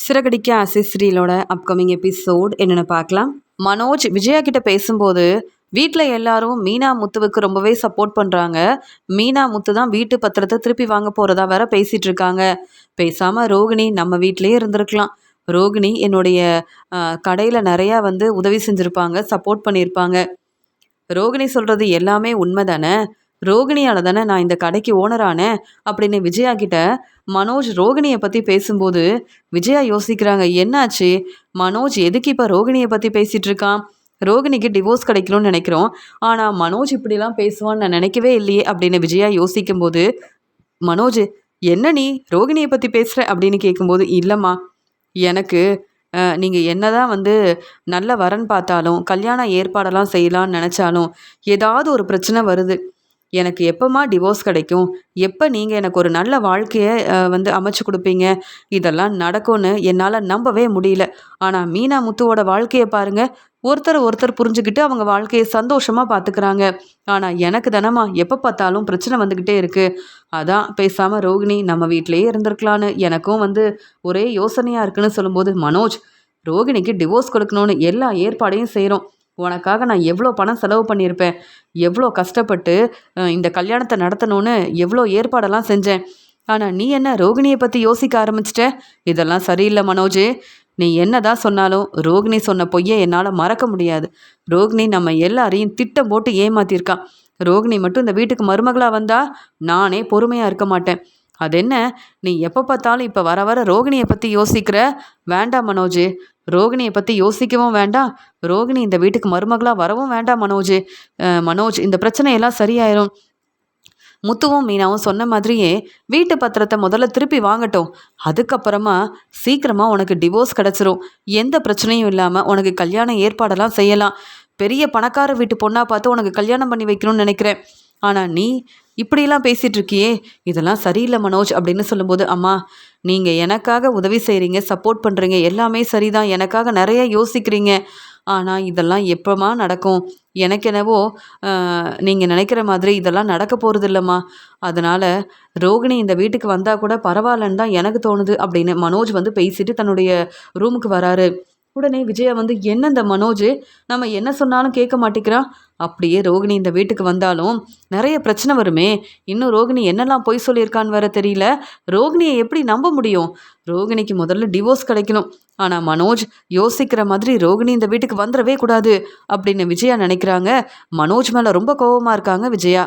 Siragadikka அசிஸ்ரீலோட upcoming episode என்னென்னு பார்க்கலாம். மனோஜ் விஜயா கிட்ட பேசும்போது வீட்டில் எல்லாரும் மீனா முத்துவுக்கு ரொம்பவே சப்போர்ட் பண்ணுறாங்க. மீனா முத்து தான் வீட்டு பத்திரத்தை திருப்பி வாங்க போகிறதா வேற பேசிகிட்டு இருக்காங்க. பேசாமல் ரோகிணி நம்ம வீட்டிலேயே இருந்திருக்கலாம். ரோகிணி என்னுடைய கடையில் நிறையா உதவி செஞ்சுருப்பாங்க, சப்போர்ட் பண்ணியிருப்பாங்க. ரோகிணி சொல்கிறது எல்லாமே உண்மை தானே, ரோகிணியால் தானே நான் இந்த கடைக்கு ஓனரானேன் அப்படின்னு விஜயா கிட்ட மனோஜ் ரோகிணியை பற்றி பேசும்போது விஜயா யோசிக்கிறாங்க, என்னாச்சு மனோஜ் எதுக்கு இப்போ ரோகிணியை பற்றி பேசிகிட்டு இருக்கான்? ரோகிணிக்கு டிவோர்ஸ் கிடைக்கணும்னு நினைக்கிறோம், ஆனால் மனோஜ் இப்படிலாம் பேசுவான்னு நான் நினைக்கவே இல்லையே அப்படின்னு விஜயா யோசிக்கும்போது, மனோஜ் என்ன நீ ரோகிணியை பற்றி பேசுகிற அப்படின்னு கேட்கும்போது, இல்லைம்மா எனக்கு நீங்கள் என்னதான் நல்ல வரன் பார்த்தாலும் கல்யாண ஏற்பாடெல்லாம் செய்யலான்னு நினச்சாலும் ஏதாவது ஒரு பிரச்சனை வருது. எனக்கு எப்போம்மா டிவோர்ஸ் கிடைக்கும், எப்போ நீங்கள் எனக்கு ஒரு நல்ல வாழ்க்கையை அமைச்சு கொடுப்பீங்க, இதெல்லாம் நடக்கும்னு என்னால் நம்பவே முடியல. ஆனால் மீனா முத்துவோட வாழ்க்கையை பாருங்கள், ஒருத்தர் புரிஞ்சுக்கிட்டு அவங்க வாழ்க்கையை சந்தோஷமாக பார்த்துக்கிறாங்க. ஆனால் எனக்கு தானம்மா எப்போ பார்த்தாலும் பிரச்சனை வந்துக்கிட்டே இருக்குது. அதான் பேசாமல் ரோகிணி நம்ம வீட்டிலேயே இருந்திருக்கலான்னு எனக்கும் ஒரே யோசனையாக இருக்குன்னு சொல்லும்போது, மனோஜ் ரோகிணிக்கு டிவோர்ஸ் கொடுக்கணும்னு எல்லா ஏற்பாடையும் செய்கிறோம். உனக்காக நான் எவ்வளோ பணம் செலவு பண்ணியிருப்பேன், எவ்வளோ கஷ்டப்பட்டு இந்த கல்யாணத்தை நடத்தணும்னு எவ்வளோ ஏற்பாடெல்லாம் செஞ்சேன். ஆனால் நீ என்ன ரோகிணியை பற்றி யோசிக்க ஆரம்பிச்சிட்ட? இதெல்லாம் சரியில்லை மனோஜ். நீ என்ன தான் சொன்னாலும் ரோகிணி சொன்ன பொய்யை என்னால் மறக்க முடியாது. ரோகிணி நம்ம எல்லாரையும் திட்டம் போட்டு ஏமாத்திருக்கான். ரோகிணி மட்டும் இந்த வீட்டுக்கு மருமகளாக வந்தால் நானே பொறுமையாக இருக்க மாட்டேன். அது என்ன, நீ எப்போ பார்த்தாலும் இப்போ வர வர ரோகிணியை பற்றி யோசிக்கிற? வேண்டாம் மனோஜ், ரோகிணியை பற்றி யோசிக்கவும் வேண்டாம், ரோகிணி இந்த வீட்டுக்கு மருமகளாக வரவும் வேண்டாம் மனோஜ். மனோஜ் இந்த பிரச்சனையெல்லாம் சரியாயிரும். முத்துவும் மீனாவும் சொன்ன மாதிரியே வீட்டு பத்திரத்தை முதல்ல திருப்பி வாங்கட்டும், அதுக்கப்புறமா சீக்கிரமாக உனக்கு டிவோர்ஸ் கிடச்சிரும். எந்த பிரச்சனையும் இல்லாமல் உனக்கு கல்யாண ஏற்பாடெல்லாம் செய்யலாம். பெரிய பணக்கார வீட்டு பொண்ணாக பார்த்து உனக்கு கல்யாணம் பண்ணி வைக்கணும்னு நினைக்கிறேன். ஆனால் நீ இப்படியெல்லாம் பேசிகிட்டு இருக்கியே, இதெல்லாம் சரியில்லை மனோஜ் அப்படின்னு சொல்லும்போது, அம்மா நீங்கள் எனக்காக உதவி செய்கிறீங்க, சப்போர்ட் பண்ணுறீங்க, எல்லாமே சரிதான், எனக்காக நிறைய யோசிக்கிறீங்க. ஆனால் இதெல்லாம் எப்போமா நடக்கும்? எனக்கு என்னவோ நீங்கள் நினைக்கிற மாதிரி இதெல்லாம் நடக்க போகிறது இல்லைம்மா. அதனால் ரோகிணி இந்த வீட்டுக்கு வந்தால் கூட பரவாயில்லன்னு தான் எனக்கு தோணுது அப்படின்னு மனோஜ் பேசிட்டு தன்னுடைய ரூமுக்கு வராரு. உடனே விஜயா என்ன இந்த மனோஜ் நம்ம என்ன சொன்னாலும் கேட்க மாட்டேங்கிறான், அப்படியே ரோகிணி இந்த வீட்டுக்கு வந்தாலும் நிறைய பிரச்சனை வருமே, இன்னும் ரோகிணி என்னெல்லாம் பொய் சொல்லியிருக்கான்னு வேற தெரியல, ரோகிணியை எப்படி நம்ப முடியும்? ரோகிணிக்கு முதல்ல டிவோர்ஸ் கிடைக்கணும். ஆனால் மனோஜ் யோசிக்கிற மாதிரி ரோகிணி இந்த வீட்டுக்கு வந்துடவே கூடாது அப்படின்னு விஜயா நினைக்கிறாங்க. மனோஜ் மேலே ரொம்ப கோபமாக இருக்காங்க விஜயா.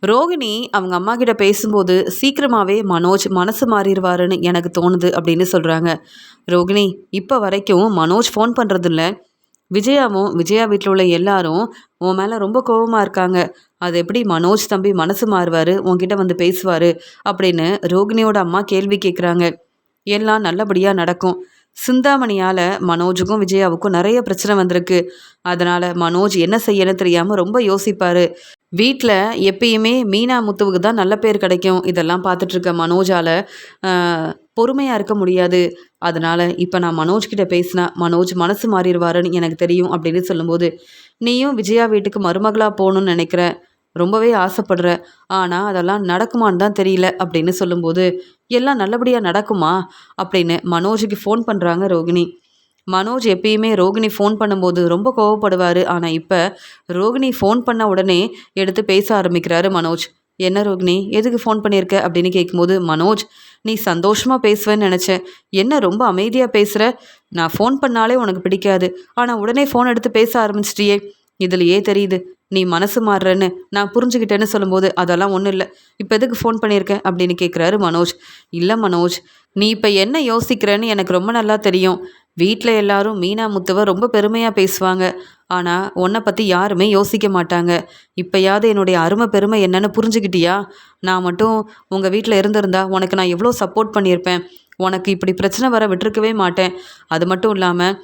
ரோகிணி அவங்க அம்மா கிட்ட பேசும்போது சீக்கிரமாகவே மனோஜ் மனசு மாறிடுவாருன்னு எனக்கு தோணுது அப்படின்னு சொல்கிறாங்க. ரோகிணி இப்போ வரைக்கும் மனோஜ் ஃபோன் பண்ணுறதில்ல. விஜயாவும் விஜயா வீட்டில் உள்ள எல்லாரும் உன் மேலே ரொம்ப கோபமாக இருக்காங்க. அது எப்படி மனோஜ் தம்பி மனசு மாறுவார், உன்கிட்ட பேசுவார் அப்படின்னு ரோகிணியோட அம்மா கேள்வி கேட்குறாங்க. எல்லாம் நல்லபடியாக நடக்கும். சிந்தாமணியால் மனோஜுக்கும் விஜயாவுக்கும் நிறைய பிரச்சனை வந்திருக்கு. அதனால் மனோஜ் என்ன செய்யணும்னு தெரியாமல் ரொம்ப யோசிப்பார். வீட்டில் எப்பயுமே மீனா முத்துவுக்கு தான் நல்ல பேர் கிடைக்கும். இதெல்லாம் பார்த்துட்ருக்க மனோஜால் பொறுமையாக இருக்க முடியாது. அதனால் இப்போ நான் மனோஜ்கிட்ட பேசினா மனோஜ் மனசு மாறிடுவாருன்னு எனக்கு தெரியும் அப்படின்னு சொல்லும்போது, நீயும் விஜயா வீட்டுக்கு மருமகளாக போகணுன்னு நினைக்கிற, ரொம்பவே ஆசைப்படுற, ஆனால் அதெல்லாம் நடக்குமான்னு தான் தெரியல அப்படின்னு சொல்லும்போது, எல்லாம் நல்லபடியாக நடக்குமா அப்படின்னு மனோஜுக்கு ஃபோன் பண்ணுறாங்க ரோகிணி. மனோஜ் எப்பயுமே ரோகிணி ஃபோன் பண்ணும்போது ரொம்ப கோவப்படுவார். ஆனால் இப்போ ரோகிணி ஃபோன் பண்ண உடனே எடுத்து பேச ஆரம்பிக்கிறாரு மனோஜ். என்ன ரோகிணி எதுக்கு ஃபோன் பண்ணியிருக்க அப்படின்னு கேட்கும்போது, மனோஜ் நீ சந்தோஷமாக பேசுவேன்னு நினச்சேன், என்ன ரொம்ப அமைதியாக பேசுகிற? நான் ஃபோன் பண்ணாலே உனக்கு பிடிக்காது, ஆனால் உடனே ஃபோன் எடுத்து பேச ஆரம்பிச்சிட்டியே, இதுலையே தெரியுது நீ மனசு மாறுறன்னு நான் புரிஞ்சுக்கிட்டேன்னு சொல்லும்போது, அதெல்லாம் ஒன்றும் இல்லை, இப்போ எதுக்கு ஃபோன் பண்ணியிருக்கேன் அப்படின்னு கேட்குறாரு மனோஜ். இல்லை மனோஜ், நீ இப்போ என்ன யோசிக்கிறேன்னு எனக்கு ரொம்ப நல்லா தெரியும். வீட்டில் எல்லாரும் மீனா முத்துவை ரொம்ப பெருமையாக பேசுவாங்க, ஆனால் உன்னை பற்றி யாருமே யோசிக்க மாட்டாங்க. இப்போயாவது என்னுடைய அருமை பெருமை என்னன்னு புரிஞ்சுக்கிட்டியா? நான் மட்டும் உங்கள் வீட்டில் இருந்திருந்தா உனக்கு நான் எவ்வளோ சப்போர்ட் பண்ணியிருப்பேன், உனக்கு இப்படி பிரச்சனை வர விட்டுருக்கவே மாட்டேன். அது மட்டும் இல்லாமல்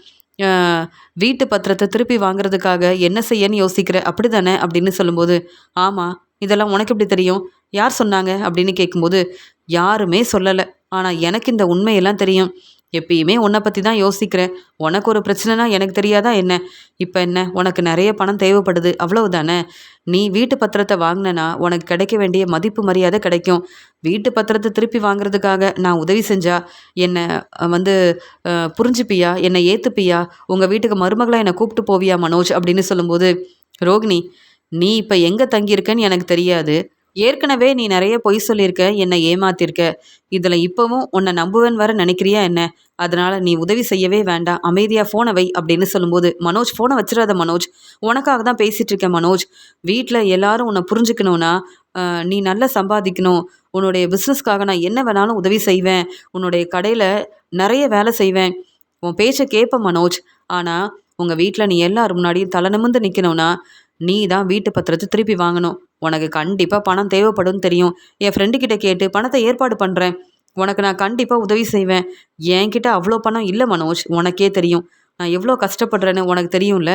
வீட்டு பத்திரத்தை திருப்பி வாங்குறதுக்காக என்ன செய்யன்னு யோசிக்கிற அப்படி தானே அப்படின்னு சொல்லும்போது, ஆமாம் இதெல்லாம் உனக்கு எப்படி தெரியும், யார் சொன்னாங்க அப்படின்னு கேட்கும்போது, யாருமே சொல்லலை, ஆனால் எனக்கு இந்த உண்மையெல்லாம் தெரியும். எப்பயுமே உன்னை பற்றி தான் யோசிக்கிறேன். உனக்கு ஒரு பிரச்சனைனா எனக்கு தெரியாதா என்ன? இப்போ என்ன, உனக்கு நிறைய பணம் தேவைப்படுது அவ்வளவுதானே? நீ வீட்டு பத்திரத்தை வாங்கினனா உனக்கு கிடைக்க வேண்டிய மதிப்பு மரியாதை கிடைக்கும். வீட்டு பத்திரத்தை திருப்பி வாங்குறதுக்காக நான் உதவி செஞ்சா என்னை வந்து புரிஞ்சுப்பியா? என்னை ஏற்றுப்பியா? உங்கள் வீட்டுக்கு மருமகளாக என்னை கூப்பிட்டு போவியா மனோஜ் அப்படின்னு சொல்லும்போது, ரோகிணி, நீ இப்போ எங்கே தங்கியிருக்கன்னு எனக்கு தெரியாது. ஏற்கனவே நீ நிறைய பொய் சொல்லியிருக்க, என்னை ஏமாத்திருக்க. இதில் இப்போவும் உன்னை நம்புவேன் வர நினைக்கிறியா என்ன? அதனால் நீ உதவி செய்யவே வேண்டாம், அமைதியாக ஃபோனை வை அப்படின்னு சொல்லும்போது, மனோஜ் ஃபோனை வச்சிடாத மனோஜ், உனக்காக தான் பேசிகிட்டு இருக்கேன் மனோஜ். வீட்டில் எல்லாரும் உன்னை புரிஞ்சுக்கணும்னா நீ நல்லா சம்பாதிக்கணும். உன்னுடைய பிஸ்னஸ்க்காக நான் என்ன வேணாலும் உதவி செய்வேன். உன்னுடைய கடையில் நிறைய வேலை செய்வேன். உன் பேச்சை கேட்பேன் மனோஜ். ஆனால் உங்கள் வீட்டில் நீ எல்லாரும் முன்னாடியும் தலை நிமிர்ந்து நிற்கணும்னா நீ தான் வீட்டு பத்திரத்தை திருப்பி வாங்கணும். உனக்கு கண்டிப்பாக பணம் தேவைப்படும்னு தெரியும். என் ஃப்ரெண்டுக்கிட்ட கேட்டு பணத்தை ஏற்பாடு பண்ணுறேன். உனக்கு நான் கண்டிப்பாக உதவி செய்வேன். என்கிட்ட அவ்வளோ பணம் இல்லை மனோஜ், உனக்கே தெரியும். நான் எவ்வளோ கஷ்டப்படுறேன்னு உனக்கு தெரியும்ல.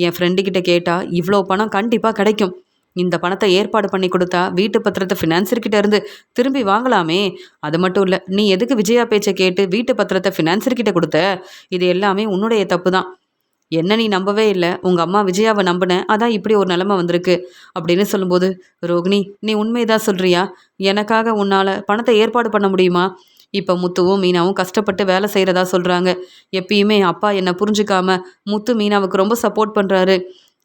என் ஃப்ரெண்டுக்கிட்ட கேட்டால் இவ்வளோ பணம் கண்டிப்பாக கிடைக்கும். இந்த பணத்தை ஏற்பாடு பண்ணி கொடுத்தா வீட்டு பத்திரத்தை ஃபினான்சர்கிட்ட இருந்து திரும்பி வாங்கலாமே. அது மட்டும் இல்லை, நீ எதுக்கு விஜயா பேச்சை கேட்டு வீட்டு பத்திரத்தை ஃபினான்சர்கிட்ட கொடுத்த? இது எல்லாமே உன்னுடைய தப்பு தான். என்ன நீ நம்பவே இல்லை, உங்கள் அம்மா விஜயாவை நம்பினேன், அதான் இப்படி ஒரு நிலமை வந்திருக்கு அப்படின்னு சொல்லும்போது, ரோகிணி, நீ உண்மைதான் சொல்கிறியா? எனக்காக உன்னால் பணத்தை ஏற்பாடு பண்ண முடியுமா? இப்போ முத்துவும் மீனாவும் கஷ்டப்பட்டு வேலை செய்கிறதா சொல்கிறாங்க. எப்பயுமே அப்பா என்னை புரிஞ்சுக்காம முத்து மீனாவுக்கு ரொம்ப சப்போர்ட் பண்ணுறாரு.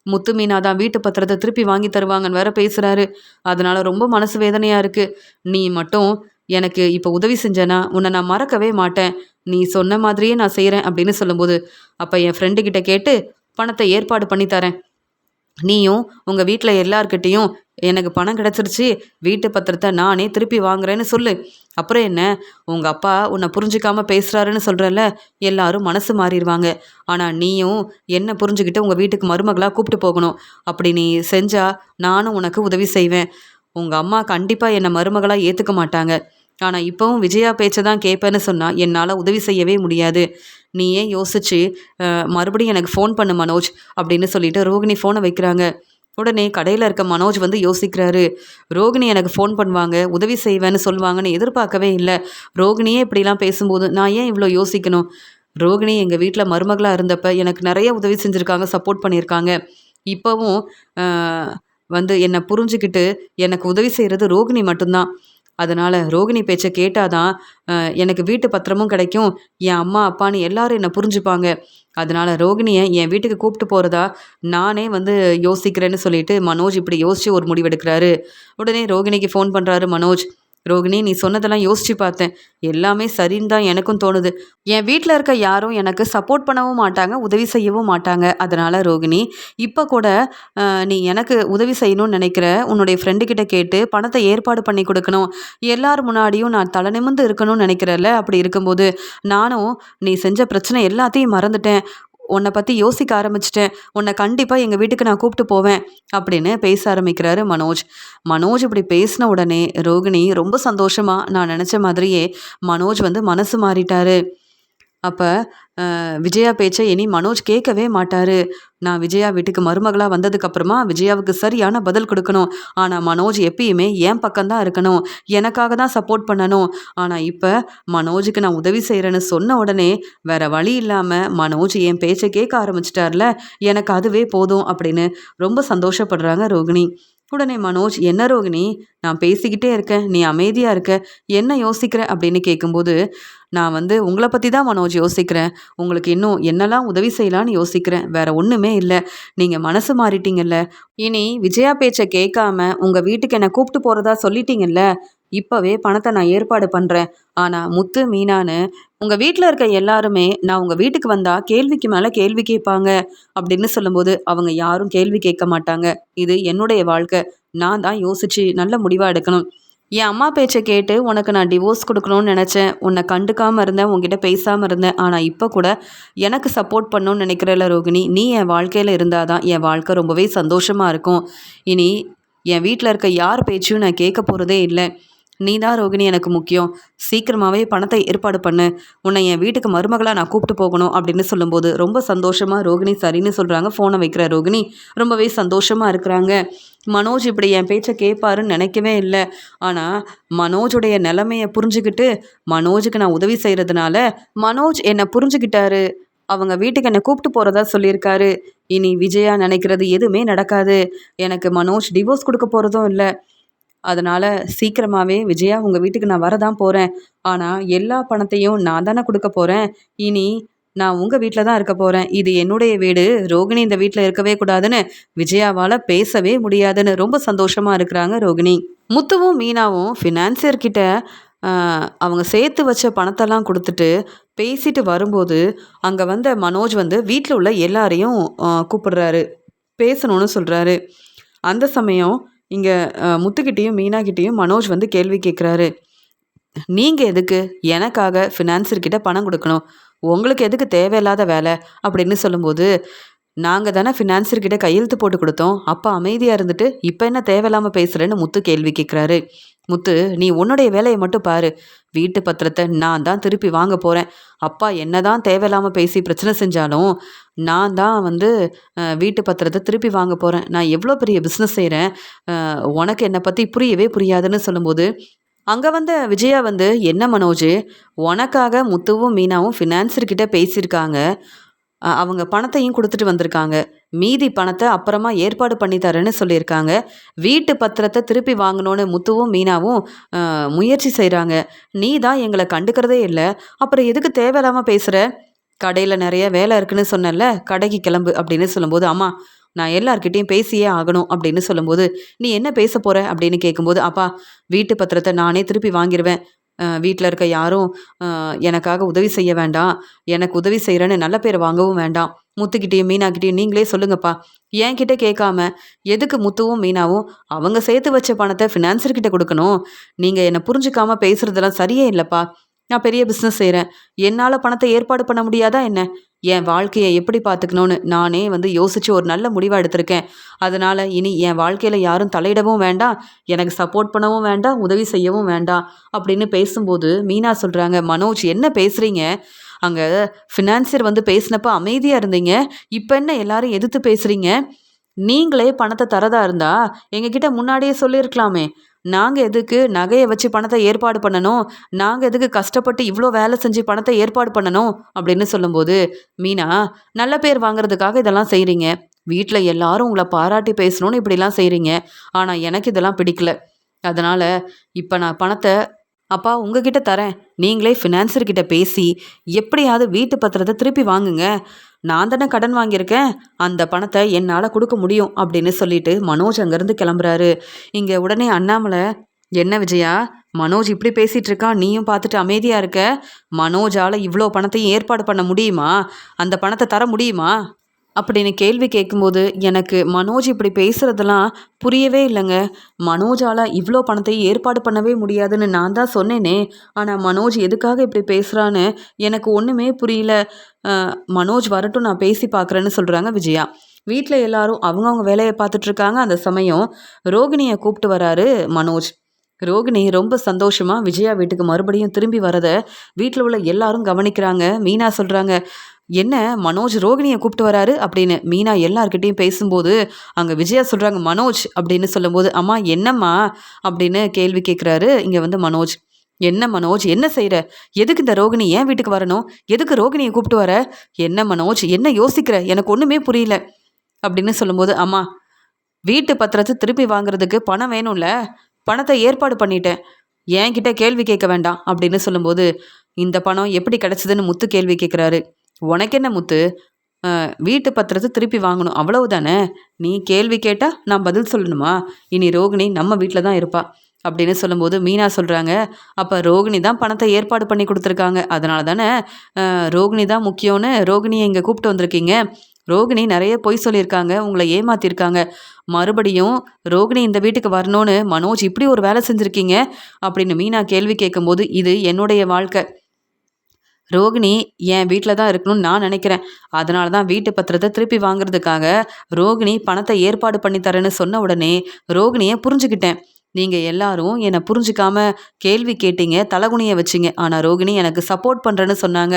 முத்து மீனா தான் வீட்டு பத்திரத்தை திருப்பி வாங்கி தருவாங்கன்னு வேற பேசுகிறாரு. அதனால ரொம்ப மனசு வேதனையாக இருக்குது. நீ மட்டும் எனக்கு இப்போ உதவி செஞ்சேன்னா உன்னை நான் மறக்கவே மாட்டேன். நீ சொன்ன மாதிரியே நான் செய்கிறேன் அப்படின்னு சொல்லும்போது, அப்போ என் ஃப்ரெண்டுக்கிட்ட கேட்டு பணத்தை ஏற்பாடு பண்ணி தரேன். நீயும் உங்கள் வீட்டில் எல்லார்கிட்டேயும் எனக்கு பணம் கிடச்சிருச்சு, வீட்டு பத்திரத்தை நானே திருப்பி வாங்குறேன்னு சொல்லு. அப்புறம் என்ன, உங்கள் அப்பா உன்னை புரிஞ்சிக்காம பேசுகிறாருன்னு சொல்கிறல்ல, எல்லாரும் மனசு மாறிடுவாங்க. ஆனால் நீயும் என்ன புரிஞ்சுக்கிட்டு உங்கள் வீட்டுக்கு மருமகளாக கூப்பிட்டு போகணும். அப்படி நீ செஞ்சால் நானும் உனக்கு உதவி செய்வேன். உங்கள் அம்மா கண்டிப்பாக என்னை மருமகளாக ஏற்றுக்க மாட்டாங்க. ஆனால் இப்போவும் விஜயா பேச்சை தான் கேட்பேன்னு சொன்னால் என்னால் உதவி செய்யவே முடியாது. நீயே யோசிச்சு மறுபடியும் எனக்கு ஃபோன் பண்ணு மனோஜ் அப்படின்னு சொல்லிட்டு ரோகிணி ஃபோனை வைக்கிறாங்க. உடனே கடையில் இருக்க மனோஜ் வந்து யோசிக்கிறாரு. ரோகிணி எனக்கு ஃபோன் பண்ணுவாங்க, உதவி செய்வேன்னு சொல்லுவாங்கன்னு எதிர்பார்க்கவே இல்லை. ரோகிணியே இப்படிலாம் பேசும்போது நான் ஏன் இவ்வளோ யோசிக்கணும்? ரோகிணி எங்கள் வீட்டில் மருமகளாக இருந்தப்போ எனக்கு நிறைய உதவி செஞ்சுருக்காங்க, சப்போர்ட் பண்ணியிருக்காங்க. இப்போவும் வந்து என்னை புரிஞ்சுக்கிட்டு எனக்கு உதவி செய்கிறது ரோகிணி மட்டும்தான். அதனால் ரோகிணி பேச்சை கேட்டாதான் எனக்கு வீட்டு பத்திரமும் கிடைக்கும். என் அம்மா அப்பான்னு எல்லாரும் என்னை புரிஞ்சுப்பாங்க. அதனால் ரோகிணியை என் வீட்டுக்கு கூப்பிட்டு போகிறதா நானே வந்து யோசிக்கிறேன்னு சொல்லிட்டு மனோஜ் இப்படி யோசித்து ஒரு முடிவெடுக்கிறாரு. உடனே ரோகிணிக்கு ஃபோன் பண்ணுறாரு மனோஜ். ரோகிணி, நீ சொன்னதெல்லாம் யோசித்து பார்த்தேன், எல்லாமே சரின்னு தான் எனக்கும் தோணுது. என் வீட்டில் இருக்க யாரும் எனக்கு சப்போர்ட் பண்ணவும் மாட்டாங்க, உதவி செய்யவும் மாட்டாங்க. அதனால் ரோகிணி, இப்போ கூட நீ எனக்கு உதவி செய்யணும்னு நினைக்கிற உன்னுடைய ஃப்ரெண்டுக்கிட்ட கேட்டு பணத்தை ஏற்பாடு பண்ணி கொடுக்கணும். எல்லார் முன்னாடியும் நான் தலை நிமிர்ந்து இருக்கணும்னு நினைக்கிறல்ல, அப்படி இருக்கும்போது நானும் நீ செஞ்ச பிரச்சனை எல்லாத்தையும் மறந்துட்டேன். உன்னை பற்றி யோசிக்க ஆரம்பிச்சிட்டேன். உன்னை கண்டிப்பாக எங்கள் வீட்டுக்கு நான் கூப்பிட்டு போவேன் அப்படின்னு பேச ஆரம்பிக்கிறாரு மனோஜ். மனோஜ் இப்படி பேசின உடனே ரோகிணி ரொம்ப சந்தோஷமாக, நான் நினச்ச மாதிரியே மனோஜ் வந்து மனசு மாறிட்டாரு. அப்போ விஜயா பேச்சை இனி மனோஜ் கேட்கவே மாட்டார். நான் விஜயா வீட்டுக்கு மருமகளாக வந்ததுக்கப்புறமா விஜயாவுக்கு சரியான பதில் கொடுக்கணும். ஆனால் மனோஜ் எப்பயுமே என் பக்கம்தான் இருக்கணும், எனக்காக தான் சப்போர்ட் பண்ணணும். ஆனால் இப்போ மனோஜுக்கு நான் உதவி செய்கிறேன்னு சொன்ன உடனே வேற வழி இல்லாமல் மனோஜ் என் பேச்சை கேட்க ஆரம்பிச்சிட்டார்ல, எனக்கு அதுவே போதும் அப்படின்னு ரொம்ப சந்தோஷப்படுறாங்க ரோகிணி. உடனே மனோஜ், என்ன ரோகிணி, நான் பேசிக்கிட்டே இருக்கேன், நீ அமைதியாக இருக்க, என்ன யோசிக்கிற அப்படின்னு கேட்கும்போது, நான் வந்து உங்களை பற்றி தான் மனோஜ் யோசிக்கிறேன். உங்களுக்கு இன்னும் என்னெல்லாம் உதவி செய்யலான்னு யோசிக்கிறேன், வேற ஒன்றுமே இல்லை. நீங்கள் மனசு மாறிட்டீங்கல்ல, இனி விஜயா பேச்சை கேட்காம உங்கள் வீட்டுக்கு என்னை கூப்பிட்டு போகிறதா சொல்லிட்டீங்கல்ல, இப்போவே பணத்தை நான் ஏற்பாடு பண்ணுறேன். ஆனால் முத்து மீனான்னு உங்கள் வீட்டில் இருக்க எல்லாருமே நான் உங்கள் வீட்டுக்கு வந்தால் கேள்விக்கு மேலே கேள்வி கேட்பாங்க அப்படின்னு சொல்லும்போது, அவங்க யாரும் கேள்வி கேட்க மாட்டாங்க. இது என்னுடைய வாழ்க்கை, நான் தான் யோசித்து நல்ல முடிவாக எடுக்கணும். என் அம்மா பேச்சை கேட்டு உனக்கு நான் டிவோர்ஸ் கொடுக்கணும்னு நினச்சேன், உன்னை கண்டுக்காமல் இருந்தேன், உங்ககிட்ட பேசாமல் இருந்தேன். ஆனால் இப்போ கூட எனக்கு சப்போர்ட் பண்ணணும்னு நினைக்கிறல ரோகிணி, நீ என் வாழ்க்கையில் இருந்தால் தான் என் வாழ்க்கை ரொம்பவே சந்தோஷமாக இருக்கும். இனி என் வீட்டில் இருக்க யார் பேச்சையும் நான் கேட்க போகிறதே இல்லை. நீ தான் ரோகிணி எனக்கு முக்கியம். சீக்கிரமாகவே பணத்தை ஏற்பாடு பண்ணு. உன்னை என் வீட்டுக்கு மருமகளாக நான் கூப்பிட்டு போகணும் அப்படின்னு சொல்லும்போது ரொம்ப சந்தோஷமாக ரோகிணி சரின்னு சொல்கிறாங்க. ஃபோனை வைக்கிற ரோகிணி ரொம்பவே சந்தோஷமாக இருக்கிறாங்க. மனோஜ் இப்படி என் பேச்சை கேட்பாருன்னு நினைக்கவே இல்லை. ஆனால் மனோஜுடைய நிலைமையை புரிஞ்சுக்கிட்டு மனோஜுக்கு நான் உதவி செய்கிறதுனால மனோஜ் என்னை புரிஞ்சுக்கிட்டாரு. அவங்க வீட்டுக்கு என்னை கூப்பிட்டு போகிறதா சொல்லியிருக்காரு. இனி விஜயா நினைக்கிறது எதுவுமே நடக்காது. எனக்கு மனோஜ் டிவோர்ஸ் கொடுக்க போகிறதும் இல்லை. அதனால் சீக்கிரமாகவே விஜயா உங்கள் வீட்டுக்கு நான் வரதான் போகிறேன். ஆனால் எல்லா பணத்தையும் நான் தானே கொடுக்க போகிறேன். இனி நான் உங்கள் வீட்டில் தான் இருக்க போகிறேன். இது என்னுடைய வீடு. ரோகிணி இந்த வீட்டில் இருக்கவே கூடாதுன்னு விஜயாவால் பேசவே முடியாதுன்னு ரொம்ப சந்தோஷமாக இருக்கிறாங்க ரோகிணி. முத்துவும் மீனாவும் ஃபினான்சியர்கிட்ட அவங்க சேர்த்து வச்ச பணத்தெல்லாம் கொடுத்துட்டு பேசிட்டு வரும்போது அங்கே வந்த மனோஜ் வந்து வீட்டில் உள்ள எல்லாரையும் கூப்பிடுறாரு, பேசணும்னு சொல்கிறாரு. அந்த சமயம் இங்கே முத்துக்கிட்டேயும் மீனாக்கிட்டேயும் மனோஜ் வந்து கேள்வி கேட்குறாரு. நீங்கள் எதுக்கு எனக்காக ஃபினான்சர்கிட்ட பணம் கொடுக்கணும்? உங்களுக்கு எதுக்கு தேவையில்லாத வேலை அப்படின்னு சொல்லும்போது, நாங்கள் தானே ஃபினான்சர்கிட்ட கையெழுத்து போட்டு கொடுத்தோம். அப்போ அமைதியாக இருந்துட்டு இப்போ என்ன தேவையில்லாமல் பேசுகிறேன்னு முத்து கேள்வி கேட்குறாரு. முத்து, நீ உன்னுடைய வேலையை மட்டும் பாரு. வீட்டு பத்திரத்தை நான் தான் திருப்பி வாங்க போகிறேன். அப்பா என்ன தான் தேவையில்லாமல் பேசி பிரச்சனை செஞ்சாலும் நான் தான் வந்து வீட்டு பத்திரத்தை திருப்பி வாங்க போகிறேன். நான் எவ்வளோ பெரிய பிஸ்னஸ் செய்கிறேன், உனக்கு என்னை பற்றி புரியவே புரியாதுன்னு சொல்லும்போது அங்கே வந்த விஜயா வந்து, என்ன மனோஜ், உனக்காக முத்துவும் மீனாவும் ஃபினான்சர்கிட்ட பேசியிருக்காங்க. அவங்க பணத்தையும் கொடுத்துட்டு வந்திருக்காங்க. மீதி பணத்தை அப்புறமா ஏற்பாடு பண்ணி தரேன்னு சொல்லியிருக்காங்க. வீட்டு பத்திரத்தை திருப்பி வாங்கணும்னு முத்துவும் மீனாவும் முயற்சி செய்கிறாங்க. நீ தான் எங்களை கண்டுக்கிறதே இல்லை. அப்புறம் எதுக்கு தேவையில்லாமல் பேசுகிற? கடையில் நிறைய வேலை இருக்குன்னு சொன்னல, கடைக்கு கிளம்பு அப்படின்னு சொல்லும்போது, அம்மா நான் எல்லார்கிட்டையும் பேசியே ஆகணும் அப்படின்னு சொல்லும்போது, நீ என்ன பேச போகிற அப்படின்னு கேட்கும்போது, அப்பா வீட்டு பத்திரத்தை நானே திருப்பி வாங்கிடுவேன். வீட்டில் இருக்க யாரும் எனக்காக உதவி செய்ய வேண்டாம். எனக்கு உதவி செய்கிறேன்னு நல்ல பேர் வாங்கவும் வேண்டாம். முத்துக்கிட்டேயும் மீனாக்கிட்டேயும் நீங்களே சொல்லுங்கப்பா. என்கிட்ட கேட்காம எதுக்கு முத்துவும் மீனாவும் அவங்க சேர்த்து வச்ச பணத்தை ஃபினான்சர்கிட்ட கொடுக்கணும்? நீங்கள் என்னை புரிஞ்சுக்காமல் பேசுகிறதெல்லாம் சரியே இல்லைப்பா. நான் பெரிய பிஸ்னஸ் செய்கிறேன். என்னால் பணத்தை ஏற்பாடு பண்ண முடியாதா என்ன? என் வாழ்க்கையை எப்படி பார்த்துக்கணும்னு நானே வந்து யோசித்து ஒரு நல்ல முடிவாக எடுத்திருக்கேன். அதனால் இனி என் வாழ்க்கையில் யாரும் தலையிடவும் வேண்டாம், எனக்கு சப்போர்ட் பண்ணவும் வேண்டாம், உதவி செய்யவும் வேண்டாம் அப்படின்னு பேசும்போது மீனா சொல்கிறாங்க, மனோஜ் என்ன பேசுகிறீங்க? அங்கே ஃபினான்சியர் வந்து பேசினப்போ அமைதியாக இருந்தீங்க. இப்போ என்ன எல்லாரும் எதிர்த்து பேசுகிறீங்க? நீங்களே பணத்தை தரதா இருந்தா எங்ககிட்ட முன்னாடியே சொல்லியிருக்கலாமே. நாங்கள் எதுக்கு நகையை வச்சு பணத்தை ஏற்பாடு பண்ணணும்? நாங்கள் எதுக்கு கஷ்டப்பட்டு இவ்வளோ வேலை செஞ்சு பணத்தை ஏற்பாடு பண்ணணும் அப்படின்னு சொல்லும்போது, மீனா, நல்ல பேர் வாங்குறதுக்காக இதெல்லாம் செய்கிறீங்க. வீட்டில் எல்லாரும் உங்களை பாராட்டி பேசணும்னு இப்படிலாம் செய்கிறீங்க. ஆனால் எனக்கு இதெல்லாம் பிடிக்கல. அதனால் இப்போ நான் பணத்தை அப்பா உங்ககிட்ட தரேன். நீங்களே ஃபினான்சர்கிட்ட பேசி எப்படியாவது வீட்டு பத்திரத்தை திருப்பி வாங்குங்க. நான் தானே கடன் வாங்கியிருக்கேன். அந்த பணத்தை என்னால் கொடுக்க முடியும் அப்படின்னு சொல்லிட்டு மனோஜ் அங்கேருந்து கிளம்புறாரு. இங்கே உடனே அண்ணாமலை, என்ன விஜயா, மனோஜ் இப்படி பேசிகிட்டு இருக்கான், நீயும் பார்த்துட்டு அமைதியாக இருக்க. மனோஜால் இவ்வளோ பணத்தையும் ஏற்பாடு பண்ண முடியுமா? அந்த பணத்தை தர முடியுமா அப்படின்னு கேள்வி கேட்கும்போது, எனக்கு மனோஜ் இப்படி பேசுகிறதெல்லாம் புரியவே இல்லைங்க. மனோஜால் இவ்வளோ பணத்தையும் ஏற்பாடு பண்ணவே முடியாதுன்னு நான் தான் சொன்னேனே. ஆனால் மனோஜ் எதுக்காக இப்படி பேசுகிறான்னு எனக்கு ஒன்றுமே புரியல. மனோஜ் வரட்டும், நான் பேசி பார்க்குறேன்னு சொல்கிறாங்க விஜயா. வீட்டில் எல்லாரும் அவங்கவுங்க வேலையை பார்த்துட்ருக்காங்க. அந்த சமயம் ரோகிணியை கூப்பிட்டு வராரு மனோஜ். ரோகிணி ரொம்ப சந்தோஷமாக விஜயா வீட்டுக்கு மறுபடியும் திரும்பி வரதை வீட்டில் உள்ள எல்லாரும் கவனிக்கிறாங்க. மீனா சொல்கிறாங்க, என்ன மனோஜ் ரோகிணியை கூப்பிட்டு வராரு அப்படின்னு. மீனா எல்லார்கிட்டையும் பேசும்போது அங்கே விஜயா சொல்கிறாங்க, மனோஜ் அப்படின்னு சொல்லும்போது, அம்மா என்னம்மா அப்படின்னு கேள்வி கேட்குறாரு இங்கே வந்து மனோஜ். என்ன மனோஜ், என்ன செய்கிற? எதுக்கு இந்த ரோகிணி ஏன் வீட்டுக்கு வரணும்? எதுக்கு ரோகிணியை கூப்பிட்டு வர? என்ன மனோஜ், என்ன யோசிக்கிற? எனக்கு ஒன்றுமே புரியல அப்படின்னு சொல்லும்போது, அம்மா வீட்டு பத்திரத்தை திருப்பி வாங்குறதுக்கு பணம் வேணும்ல, பணத்தை ஏற்பாடு பண்ணிட்டேன், என்கிட்ட கேள்வி கேட்க வேண்டாம் அப்படின்னு சொல்லும்போது, இந்த பணம் எப்படி கிடச்சிதுன்னு முத்து கேள்வி கேட்குறாரு. உனக்கு என்ன முத்து, வீட்டு பத்திரத்தை திருப்பி வாங்கணும் அவ்வளவுதானே? நீ கேள்வி கேட்டால் நான் பதில் சொல்லணுமா? இனி ரோகிணி நம்ம வீட்டில் தான் இருப்பா அப்படின்னு சொல்லும்போது மீனா சொல்கிறாங்க, அப்போ ரோகிணி தான் பணத்தை ஏற்பாடு பண்ணி கொடுத்துருக்காங்க. அதனால தானே ரோகிணி தான் முக்கியம்னு ரோகிணியை இங்கே கூப்பிட்டு வந்திருக்கீங்க. ரோகிணி நிறைய பொய் சொல்லியிருக்காங்க, உங்களை ஏமாத்திருக்காங்க. மறுபடியும் ரோகிணி இந்த வீட்டுக்கு வரணும்னு மனோஜ் இப்படி ஒரு வேலை செஞ்சுருக்கீங்க அப்படின்னு மீனா கேள்வி கேட்கும்போது, இது என்னுடைய வாழ்க்கை. ரோகிணி என் வீட்டில் தான் இருக்கணும்னு நான் நினைக்கிறேன். அதனால தான் வீட்டு பத்திரத்தை திருப்பி வாங்குறதுக்காக ரோகிணி பணத்தை ஏற்பாடு பண்ணி தரேன்னு சொன்ன உடனே ரோகிணியை புரிஞ்சுக்கிட்டேன். நீங்கள் எல்லாரும் என்னை புரிஞ்சுக்காம கேள்வி கேட்டீங்க, தலகுனிய வச்சிங்க. ஆனால் ரோகிணி எனக்கு சப்போர்ட் பண்ணுறேன்னு சொன்னாங்க.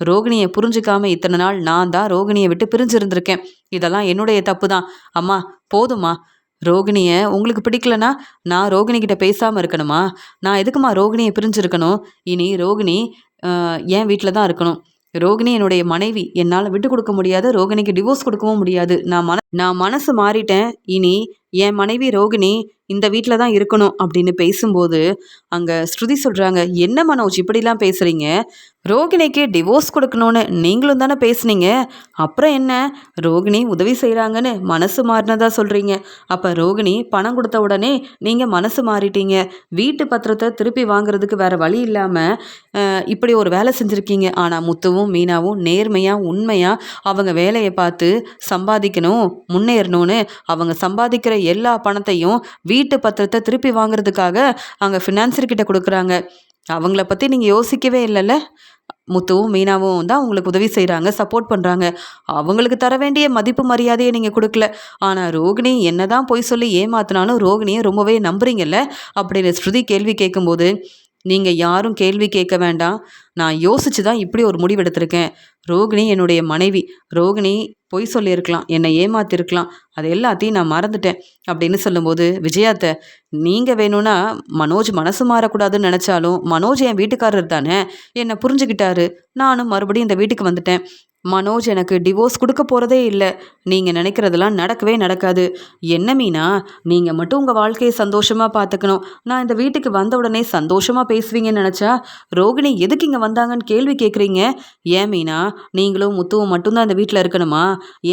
ரோகிணியை புரிஞ்சுக்காம இத்தனை நாள் நான் தான் ரோகிணியை விட்டு பிரிஞ்சிருந்திருக்கேன். இதெல்லாம் என்னுடைய தப்பு தான். அம்மா போதும்மா. ரோகிணியை உங்களுக்கு பிடிக்கலனா நான் ரோகிணி கிட்ட பேசாமல் இருக்கணுமா? நான் எதுக்குமா ரோகிணியை பிரிஞ்சிருக்கணும்? இனி ரோகிணி என் வீட்டில் தான் இருக்கணும். ரோகிணி என்னுடைய மனைவி. என்னால் விட்டு கொடுக்க முடியாது. ரோகிணிக்கு டிவோர்ஸ் கொடுக்கவும் முடியாது. நான் மனசு மாறிட்டேன். இனி என் மனைவி ரோகிணி இந்த வீட்டில் தான் இருக்கணும் அப்படின்னு பேசும்போது அங்கே ஸ்ருதி சொல்கிறாங்க, என்ன மனோஜ் இப்படிலாம் பேசுகிறீங்க? ரோகிணிக்கு டிவோர்ஸ் கொடுக்கணும்னு நீங்களும் தானே பேசுனீங்க. அப்புறம் என்ன, ரோகிணி உதவி செய்கிறாங்கன்னு மனசு மாறினதா சொல்கிறீங்க. அப்போ ரோகிணி பணம் கொடுத்த உடனே நீங்கள் மனசு மாறிட்டீங்க. வீட்டு பத்திரத்தை திருப்பி வாங்குறதுக்கு வேறு வழி இல்லாமல் இப்படி ஒரு வேலை செஞ்சுருக்கீங்க. ஆனால் முத்துவும் மீனாவும் நேர்மையாக உண்மையாக அவங்க வேலையை பார்த்து சம்பாதிக்கணும், முன்னேறணும்னு அவங்க சம்பாதிக்கிற எல்லா பணத்தையும் வீட்டு பத்திரத்தை திருப்பி வாங்குறதுக்காக அங்கே ஃபினான்சர்கிட்ட கொடுக்குறாங்க. அவங்கள பற்றி நீங்கள் யோசிக்கவே இல்லைல்ல? முத்துவும் மீனாவும் தான் உங்களுக்கு உதவி செய்கிறாங்க, சப்போர்ட் பண்ணுறாங்க. அவங்களுக்கு தர வேண்டிய மதிப்பு மரியாதையை நீங்கள் கொடுக்கல. ஆனால் ரோகிணி என்ன தான் பொய் சொல்லி ஏமாத்தினாலும் ரோகிணியை ரொம்பவே நம்புறீங்கல்ல அப்படின்னு ஸ்ருதி கேள்வி கேட்கும்போது, நீங்கள் யாரும் கேள்வி கேட்க வேண்டாம். நான் யோசித்து தான் இப்படி ஒரு முடிவெடுத்திருக்கேன். ரோகிணி என்னுடைய மனைவி. ரோகிணி பொய் சொல்லியிருக்கலாம், என்னை ஏமாத்திருக்கலாம். அது எல்லாத்தையும் நான் மறந்துட்டேன் அப்படின்னு சொல்லும்போது, விஜயாத்த நீங்கள் வேணும்னா மனோஜ் மனசு மாறக்கூடாதுன்னு நினச்சாலும் மனோஜ் என் வீட்டுக்காரர் தானே, என்னை புரிஞ்சுக்கிட்டாரு. நானும் மறுபடியும் இந்த வீட்டுக்கு வந்துட்டேன். மனோஜ் எனக்கு டிவோர்ஸ் கொடுக்க போகிறதே இல்லை. நீங்கள் நினைக்கிறதெல்லாம் நடக்கவே நடக்காது. என்ன மீனா, நீங்கள் மட்டும் உங்கள் வாழ்க்கையை சந்தோஷமாக பார்த்துக்கணும். நான் இந்த வீட்டுக்கு வந்த உடனே சந்தோஷமாக பேசுவீங்கன்னு நினச்சா ரோகிணி எதுக்கு இங்கே வந்தாங்கன்னு கேள்வி கேட்குறீங்க. ஏன் மீனா, நீங்களும் முத்துவும் மட்டும்தான் இந்த வீட்டில் இருக்கணுமா?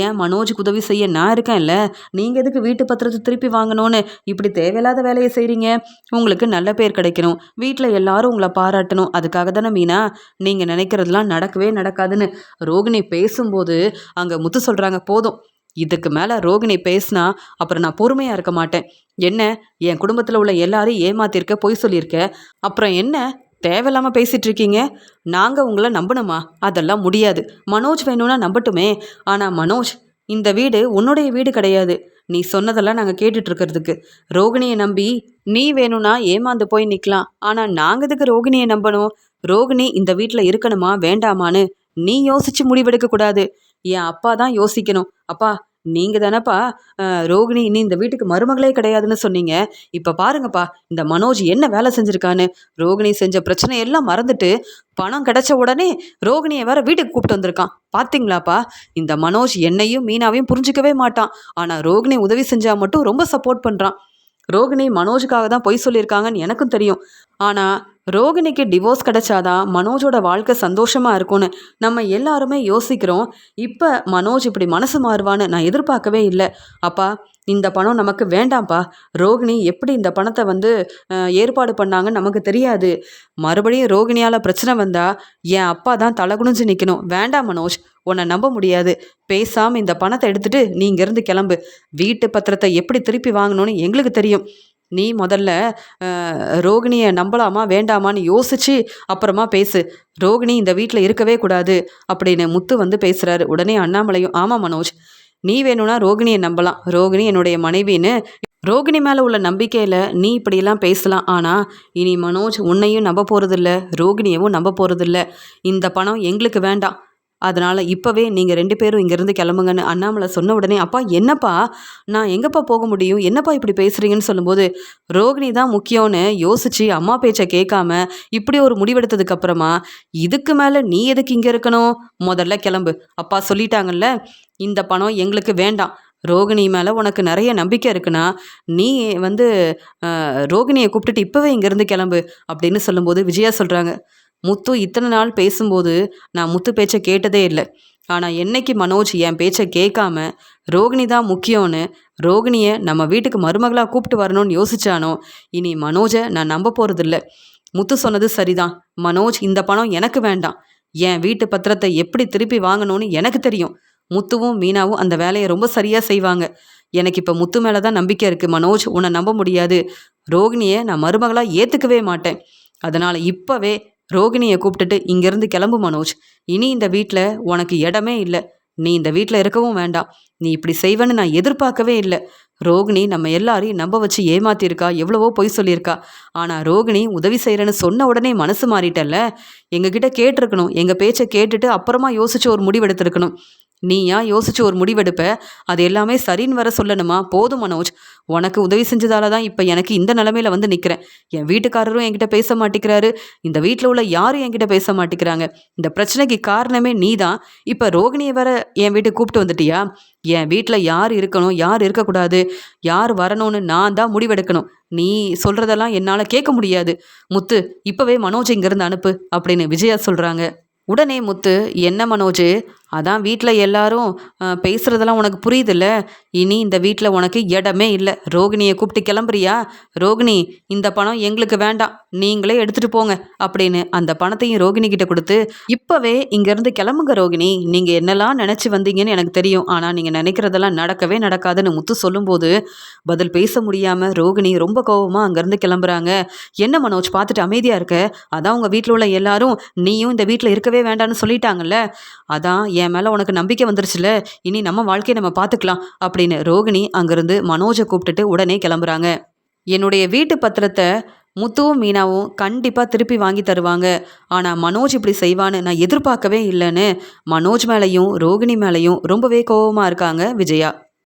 ஏன் மனோஜுக்கு உதவி செய்ய நான் இருக்கேன்ல. நீங்கள் எதுக்கு வீட்டு பத்திரத்தை திருப்பி வாங்கணும்னு இப்படி தேவையில்லாத வேலையை செய்கிறீங்க? உங்களுக்கு நல்ல பேர் கிடைக்கணும், வீட்டில் எல்லாரும் உங்களை பாராட்டணும். அதுக்காக தானே மீனா நீங்கள் நினைக்கிறதெல்லாம் நடக்கவே நடக்காதுன்னு ரோகிணி பேசும்போது அங்கே முத்து சொல்கிறாங்க, போதும், இதுக்கு மேலே ரோகிணி பேசினா அப்புறம் நான் பொறுமையாக இருக்க மாட்டேன். என்ன, என் குடும்பத்தில் உள்ள எல்லாரையும் ஏமாத்திருக்க, பொய் சொல்லியிருக்க, அப்புறம் என்ன தேவையில்லாமல் பேசிகிட்டு இருக்கீங்க? நாங்கள் உங்களை நம்பணுமா? அதெல்லாம் முடியாது. மனோஜ் வேணும்னா நம்பட்டுமே. ஆனால் மனோஜ், இந்த வீடு உன்னுடைய வீடு கிடையாது. நீ சொன்னதெல்லாம் நாங்கள் கேட்டுட்ருக்கிறதுக்கு. ரோகிணியை நம்பி நீ வேணும்னா ஏமாந்து போய் நிற்கலாம். ஆனால் நாங்கள் இதுக்கு ரோகிணியை நம்பணும்? ரோகிணி இந்த வீட்டில் இருக்கணுமா வேண்டாமான்னு நீ யோசிச்சு முடிவெடுக்க கூடாது. என் அப்பா தான் யோசிக்கணும். அப்பா, நீங்கள் தானப்பா ரோகிணி இனி இந்த வீட்டுக்கு மருமகளே கிடையாதுன்னு சொன்னீங்க. இப்போ பாருங்கப்பா இந்த மனோஜ் என்ன வேலை செஞ்சுருக்கான்னு. ரோகிணி செஞ்ச பிரச்சனை எல்லாம் மறந்துட்டு பணம் கிடைச்ச உடனே ரோகிணியை வேற வீட்டுக்கு கூப்பிட்டு வந்திருக்கான். பார்த்தீங்களாப்பா, இந்த மனோஜ் என்னையும் மீனாவையும் புரிஞ்சிக்கவே மாட்டான். ஆனால் ரோகிணி உதவி செஞ்சால் மட்டும் ரொம்ப சப்போர்ட் பண்ணுறான். ரோகிணி மனோஜுக்காக தான் பொய் சொல்லியிருக்காங்கன்னு எனக்கும் தெரியும். ஆனால் ரோகிணிக்கு டிவோர்ஸ் கிடைச்சாதான் மனோஜோட வாழ்க்கை சந்தோஷமாக இருக்கும்னு நம்ம எல்லாருமே யோசிக்கிறோம். இப்போ மனோஜ் இப்படி மனசு மாறுவான்னு நான் எதிர்பார்க்கவே இல்லை. அப்பா, இந்த பணம் நமக்கு வேண்டாம்ப்பா. ரோகிணி எப்படி இந்த பணத்தை ஏற்பாடு பண்ணாங்கன்னு நமக்கு தெரியாது. மறுபடியும் ரோகிணியால் பிரச்சனை வந்தால் என் அப்பா தான் தலகுனிஞ்சு நிற்கணும். வேண்டாம் மனோஜ், உன்னை நம்ப முடியாது. பேசாமல் இந்த பணத்தை எடுத்துகிட்டு நீ இங்கேருந்து கிளம்பு. வீட்டு பத்திரத்தை எப்படி திருப்பி வாங்கணும்னு எங்களுக்கு தெரியும். நீ முதல்ல ரோகிணியை நம்பலாமா வேண்டாமான்னு யோசிச்சு அப்புறமா பேசு. ரோகிணி இந்த வீட்டில் இருக்கவே கூடாது அப்படின்னு முத்து பேசுகிறாரு. உடனே அண்ணாமலையும், ஆமாம் மனோஜ், நீ வேணும்னா ரோகிணியை நம்பலாம். ரோகிணி என்னுடைய மனைவின்னு ரோகிணி மேலே உள்ள நம்பிக்கையில் நீ இப்படியெல்லாம் பேசலாம். ஆனால் இனி மனோஜ் உன்னையும் நம்ப போகிறதில்ல, ரோகிணியவும் நம்ப போகிறதில்ல. இந்த பணம் எங்களுக்கு வேண்டாம். அதனால் இப்போவே நீங்கள் 2 பேரும் இங்கேருந்து கிளம்புங்கன்னு அண்ணாமலை சொன்ன உடனே, அப்பா என்னப்பா, நான் எங்கப்பா போக முடியும், என்னப்பா இப்படி பேசுகிறீங்கன்னு சொல்லும்போது, ரோகிணி தான் முக்கியம்னு யோசித்து அம்மா பேச்சை கேட்காம இப்படி ஒரு முடிவெடுத்ததுக்கப்புறமா இதுக்கு மேலே நீ எதுக்கு இங்கே இருக்கணும்? முதல்ல கிளம்பு. அப்பா சொல்லிட்டாங்கல்ல, இந்த பணம் எங்களுக்கு வேண்டாம். ரோகிணி மேலே உனக்கு நிறைய நம்பிக்கை இருக்குன்னா நீ ரோகிணியை கூப்பிட்டுட்டு இப்போவே இங்கேருந்து கிளம்பு அப்படின்னு சொல்லும்போது விஜயா சொல்கிறாங்க, முத்து இத்தனை நாள் பேசும்போது நான் முத்து பேச்சை கேட்டதே இல்லை. ஆனால் என்னைக்கு மனோஜ் என் பேச்சை கேட்காம ரோகிணி தான் முக்கியம்னு ரோகிணியை நம்ம வீட்டுக்கு மருமகளாக கூப்பிட்டு வரணும்னு யோசிச்சானோ, இனி மனோஜை நான் நம்ப போகிறதில்ல. முத்து சொன்னது சரிதான். மனோஜ், இந்த பணம் எனக்கு வேண்டாம். என் வீட்டு பத்திரத்தை எப்படி திருப்பி வாங்கணும்னு எனக்கு தெரியும். முத்துவும் மீனாவும் அந்த வேலையை ரொம்ப சரியாக செய்வாங்க. எனக்கு இப்போ முத்து மேலே தான் நம்பிக்கை இருக்குது. மனோஜ், உன்னை நம்ப முடியாது. ரோகிணியை நான் மருமகளாக ஏற்றுக்கவே மாட்டேன். அதனால் இப்போவே ரோகிணியை கூப்பிட்டுட்டு இங்கேருந்து கிளம்பு மனோஜ். இனி இந்த வீட்டில் உனக்கு இடமே இல்லை. நீ இந்த வீட்டில் இருக்கவும் வேண்டாம். நீ இப்படி செய்வேன்னு நான் எதிர்பார்க்கவே இல்லை. ரோகிணி நம்ம எல்லாரையும் நம்ப வச்சு ஏமாத்திருக்கா, எவ்வளவோ பொய் சொல்லியிருக்கா. ஆனால் ரோகிணி உதவி செய்கிறேன்னு சொன்ன உடனே மனசு மாறிட்டல்ல. எங்ககிட்ட கேட்டிருக்கணும், எங்கள் பேச்சை கேட்டுட்டு அப்புறமா யோசிச்சு ஒரு முடிவெடுத்திருக்கணும். நீயா யோசிச்சு ஒரு முடிவெடுப்ப, அது எல்லாமே சரின்னு வர சொல்லணுமா? போதும் மனோஜ், உனக்கு உதவி செஞ்சதால தான் இப்போ எனக்கு இந்த நிலமையில வந்து நிற்கிறேன். என் வீட்டுக்காரரும் என்கிட்ட பேச மாட்டேங்கிறாரு, இந்த வீட்டில் உள்ள யாரும் என்கிட்ட பேச மாட்டேங்கிறாங்க. இந்த பிரச்சனைக்கு காரணமே நீ தான். இப்போ ரோகிணியை வேற என் வீட்டுக்கு கூப்பிட்டு வந்துட்டியா? என் வீட்டில் யார் இருக்கணும், யார் இருக்கக்கூடாது, யார் வரணும்னு நான் தான் முடிவெடுக்கணும். நீ சொல்கிறதெல்லாம் என்னால் கேட்க முடியாது. முத்து, இப்போவே மனோஜ் இங்கேருந்து அனுப்பு அப்படின்னு விஜயா சொல்கிறாங்க. உடனே முத்து, என்ன மனோஜ், அதான் வீட்டில் எல்லாரும் பேசுகிறதெல்லாம் உனக்கு புரியுதுல்ல. இனி இந்த வீட்டில் உனக்கு இடமே இல்லை. ரோகிணியை கூப்பிட்டு கிளம்புறியா? ரோகிணி, இந்த பணம் எங்களுக்கு வேண்டாம், நீங்களே எடுத்துகிட்டு போங்க அப்படின்னு அந்த பணத்தையும் ரோகிணி கிட்ட கொடுத்து, இப்போவே இங்கேருந்து கிளம்புங்க ரோகிணி, நீங்கள் என்னெல்லாம் நினச்சி வந்தீங்கன்னு எனக்கு தெரியும், ஆனால் நீங்கள் நினைக்கிறதெல்லாம் நடக்கவே நடக்காதுன்னு முத்து சொல்லும்போது பதில் பேச முடியாமல் ரோகிணி ரொம்ப கோபமாக அங்கேருந்து கிளம்புறாங்க. என்ன மனோஜ், பார்த்துட்டு அமைதியாக இருக்க? அதான் உங்கள் வீட்டில் உள்ள எல்லாரும் நீயும் இந்த வீட்டில் இருக்கவே வேண்டான்னு சொல்லிட்டாங்கல்ல, அதான் என் மேலே உனக்கு நம்பிக்கை வந்துருச்சுல, இனி நம்ம வாழ்க்கையை நம்ம பார்த்துக்கலாம் அப்படின்னு ரோகிணி அங்கேருந்து மனோஜை கூப்பிட்டுட்டு உடனே கிளம்புறாங்க. என்னுடைய வீட்டு பத்திரத்தை முத்துவும் மீனாவும் கண்டிப்பாக திருப்பி வாங்கி தருவாங்க, ஆனால் மனோஜ் இப்படி செய்வான்னு நான் எதிர்பார்க்கவே இல்லைன்னு மனோஜ் மேலேயும் ரோகிணி மேலேயும் ரொம்பவே கோபமாக இருக்காங்க விஜயா.